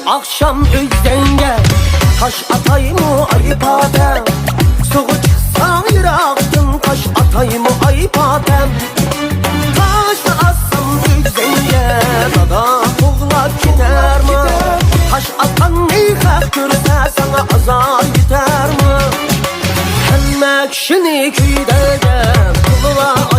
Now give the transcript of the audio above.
Akşam üzerinde taş atayım mı ayıp adem? Soğuk çıksan yıraktın taş atayım mı ayıp adem? Taş atsam üzerinde dada oğlak gider mi? Taş atan neyhak görse sana azar gider mi? Hemme kişini küydege kılığa